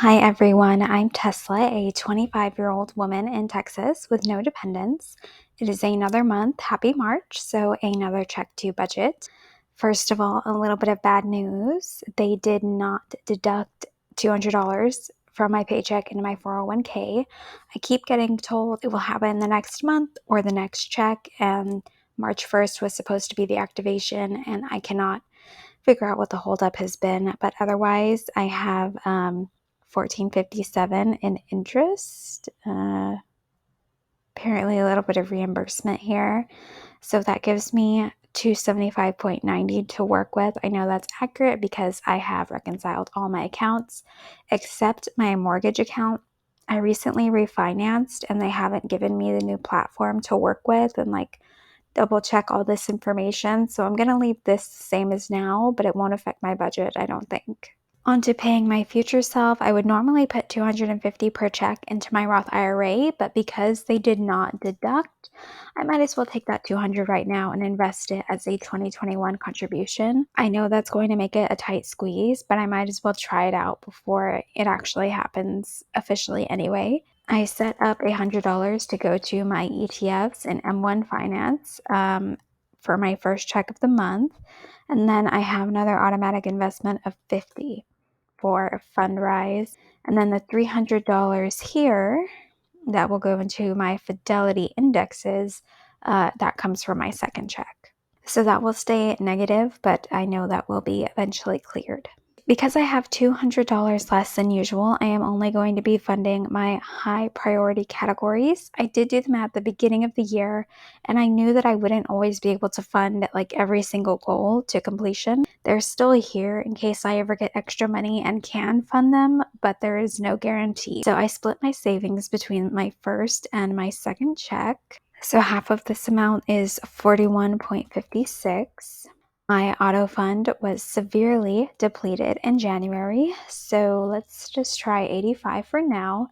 Hi everyone, I'm Tesla, a 25-year-old woman in Texas with no dependents. It is another month, happy March, so another check to budget. First of all, a little bit of bad news. They did not deduct $200 from my paycheck into my 401k. I keep getting told it will happen the next month or the next check, and March 1st was supposed to be the activation, and I cannot figure out what the holdup has been, but otherwise I have $14.57 in interest. Apparently a little bit of reimbursement here. So that gives me $275.90 to work with. I know that's accurate because I have reconciled all my accounts except my mortgage account. I recently refinanced and they haven't given me the new platform to work with and double check all this information. So I'm going to leave this the same as now, but it won't affect my budget, I don't think. On to paying my future self, I would normally put $250 per check into my Roth IRA, but because they did not deduct, I might as well take that $200 right now and invest it as a 2021 contribution. I know that's going to make it a tight squeeze, but I might as well try it out before it actually happens officially anyway. I set up $100 to go to my ETFs and M1 Finance for my first check of the month. And then I have another automatic investment of $50 for FundRise. And then the $300 here that will go into my Fidelity indexes, that comes from my second check. So that will stay negative, but I know that will be eventually cleared. Because I have $200 less than usual, I am only going to be funding my high priority categories. I did do them at the beginning of the year, and I knew that I wouldn't always be able to fund every single goal to completion. They're still here in case I ever get extra money and can fund them, but there is no guarantee. So I split my savings between my first and my second check. So half of this amount is 41.56. My auto fund was severely depleted in January, so let's just try 85 for now.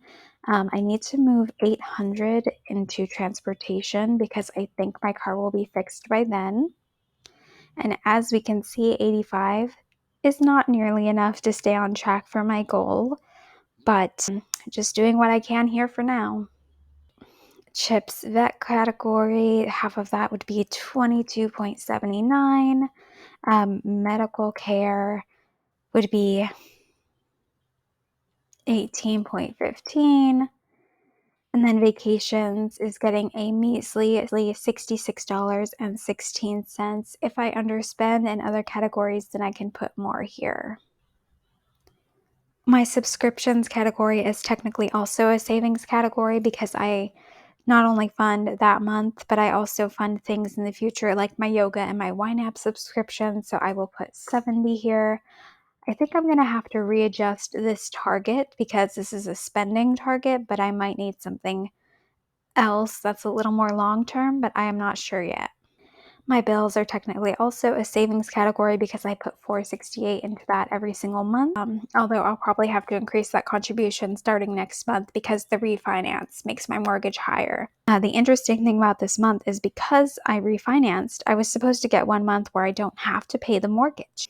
I need to move 800 into transportation because I think my car will be fixed by then. And as we can see, 85 is not nearly enough to stay on track for my goal, but just doing what I can here for now. Chips vet category, half of that would be 22.79. Medical care would be 18.15. And then vacations is getting a measly $66.16. If I underspend in other categories, then I can put more here. My subscriptions category is technically also a savings category because I not only fund that month, but I also fund things in the future like my yoga and my wine app subscription. So I will put 70 here. I think I'm going to have to readjust this target because this is a spending target, but I might need something else that's a little more long-term, but I am not sure yet. My bills are technically also a savings category because I put $468 into that every single month, although I'll probably have to increase that contribution starting next month because the refinance makes my mortgage higher. The interesting thing about this month is because I refinanced, I was supposed to get 1 month where I don't have to pay the mortgage.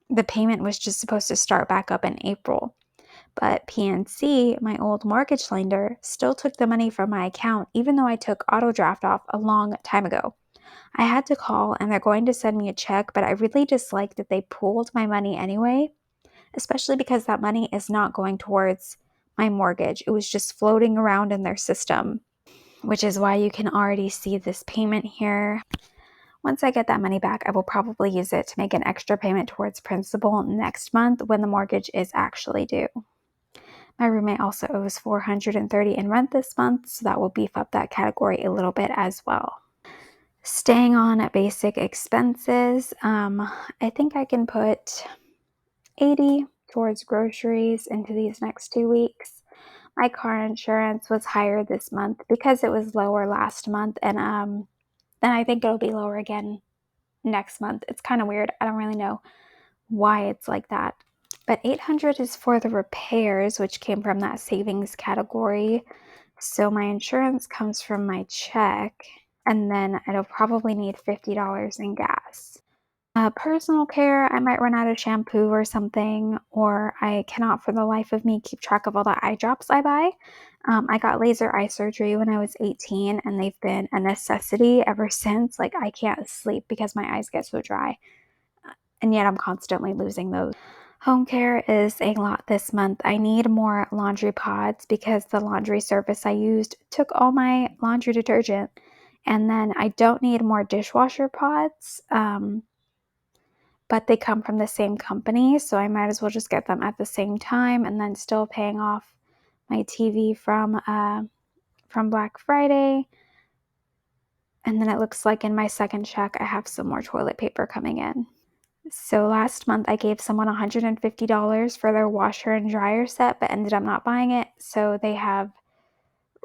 The payment was just supposed to start back up in April. But PNC, my old mortgage lender, still took the money from my account even though I took auto draft off a long time ago. I had to call and they're going to send me a check, but I really dislike that they pooled my money anyway, especially because that money is not going towards my mortgage. It was just floating around in their system, which is why you can already see this payment here. Once I get that money back, I will probably use it to make an extra payment towards principal next month when the mortgage is actually due. My roommate also owes $430 in rent this month, so that will beef up that category a little bit as well. Staying on basic expenses, I think I can put 80 towards groceries into these next 2 weeks. My car insurance was higher this month because it was lower last month, and then I think it'll be lower again next month. It's kind of weird. I don't really know why it's like that. But 800 is for the repairs, which came from that savings category. So my insurance comes from my check, and then I'll probably need $50 in gas. Personal care, I might run out of shampoo or something, or I cannot for the life of me keep track of all the eye drops I buy. I got laser eye surgery when I was 18, and they've been a necessity ever since. Like, I can't sleep because my eyes get so dry, and yet I'm constantly losing those. Home care is a lot this month. I need more laundry pods because the laundry service I used took all my laundry detergent, and then I don't need more dishwasher pods. But they come from the same company, so I might as well just get them at the same time, and then still paying off my TV from Black Friday. And then it looks like in my second check, I have some more toilet paper coming in. So last month I gave someone $150 for their washer and dryer set, but ended up not buying it. So they have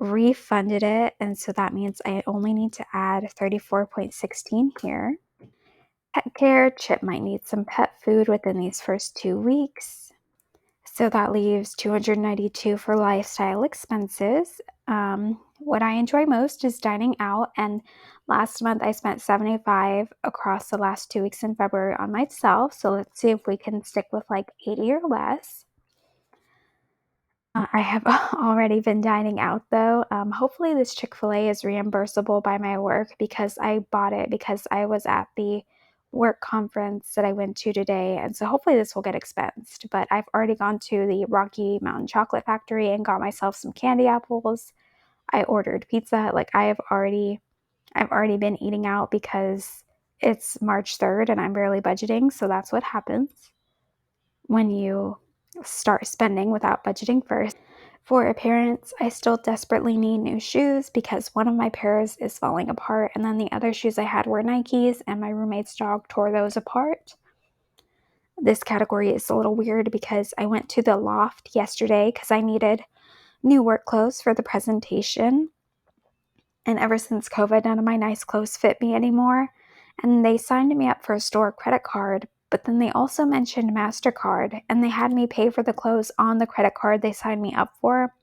refunded it, and so that means I only need to add 34.16 here. Pet care, Chip might need some pet food within these first 2 weeks. So that leaves $292 for lifestyle expenses. What I enjoy most is dining out, and last month I spent $75 across the last 2 weeks in February on myself. So let's see if we can stick with like $80 or less. I have already been dining out though. Hopefully this Chick-fil-A is reimbursable by my work because I bought it because I was at the work conference that I went to today, and so hopefully this will get expensed. But I've already gone to the Rocky Mountain Chocolate Factory and got myself some candy apples. I ordered pizza. Like I've already been eating out because it's March 3rd and I'm barely budgeting, so that's what happens when you start spending without budgeting first. For appearance, I still desperately need new shoes because one of my pairs is falling apart, and then the other shoes I had were Nikes, and my roommate's dog tore those apart. This category is a little weird because I went to the loft yesterday because I needed new work clothes for the presentation, and ever since COVID, none of my nice clothes fit me anymore, and they signed me up for a store credit card, but then they also mentioned MasterCard, and they had me pay for the clothes on the credit card they signed me up for,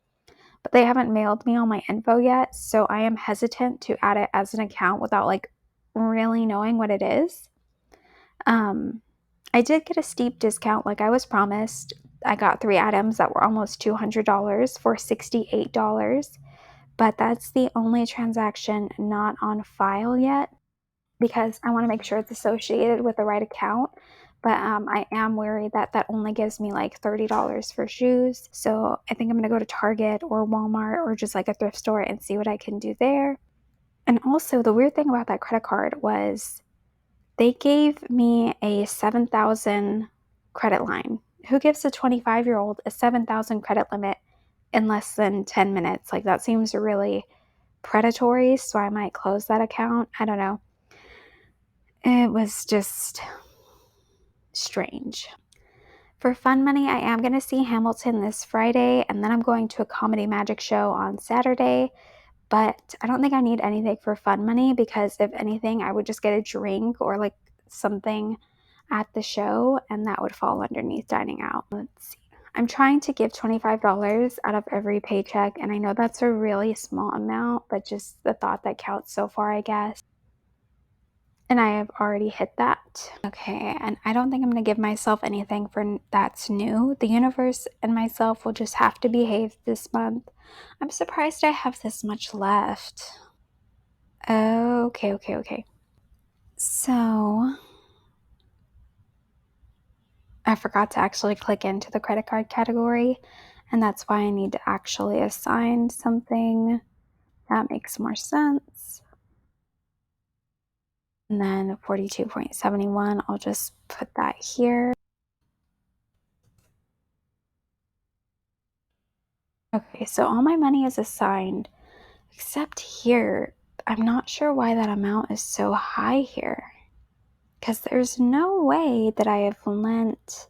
but they haven't mailed me all my info yet, so I am hesitant to add it as an account without like really knowing what it is. I did get a steep discount like I was promised. I got 3 items that were almost $200 for $68, but that's the only transaction not on file yet because I want to make sure it's associated with the right account. But I am worried that that only gives me like $30 for shoes. So I think I'm going to go to Target or Walmart or just like a thrift store and see what I can do there. And also, the weird thing about that credit card was they gave me a 7,000 credit line. Who gives a 25-year-old a 7,000 credit limit in less than 10 minutes? Like that seems really predatory, so I might close that account. I don't know. It was just strange. For fun money, I am going to see Hamilton this Friday, and then I'm going to a comedy magic show on Saturday. But I don't think I need anything for fun money because if anything, I would just get a drink or like something at the show, and that would fall underneath dining out. Let's see. I'm trying to give $25 out of every paycheck, and I know that's a really small amount, but just the thought that counts so far, I guess. And I have already hit that. Okay, and I don't think I'm going to give myself anything for that's new. The universe and myself will just have to behave this month. I'm surprised I have this much left. Okay. So, I forgot to actually click into the credit card category, and that's why I need to actually assign something. That makes more sense. And then 42.71, I'll just put that here. Okay, so all my money is assigned, except here. I'm not sure why that amount is so high here. Because there's no way that I have lent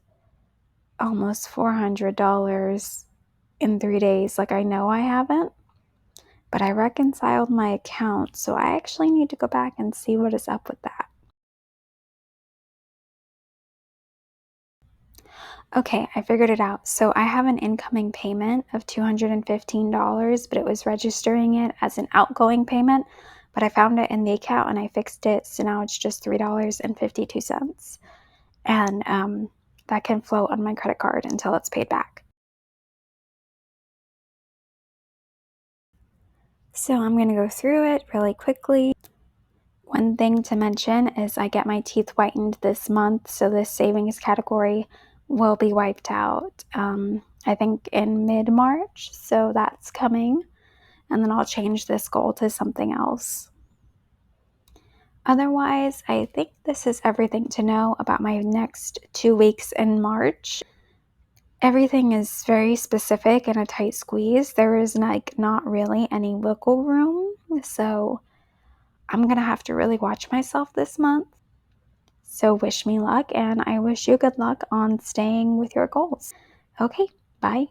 almost $400 in 3 days. Like, I know I haven't, but I reconciled my account, so I actually need to go back and see what is up with that. Okay, I figured it out. So I have an incoming payment of $215, but it was registering it as an outgoing payment, but I found it in the account and I fixed it, so now it's just $3.52. And that can float on my credit card until it's paid back. So I'm going to go through it really quickly. One thing to mention is I get my teeth whitened this month, so this savings category will be wiped out, I think in mid-March, so that's coming. And then I'll change this goal to something else. Otherwise, I think this is everything to know about my next 2 weeks in March. Everything is very specific and a tight squeeze. There is not really any wiggle room, so I'm going to have to really watch myself this month. So wish me luck, and I wish you good luck on staying with your goals. Okay, bye.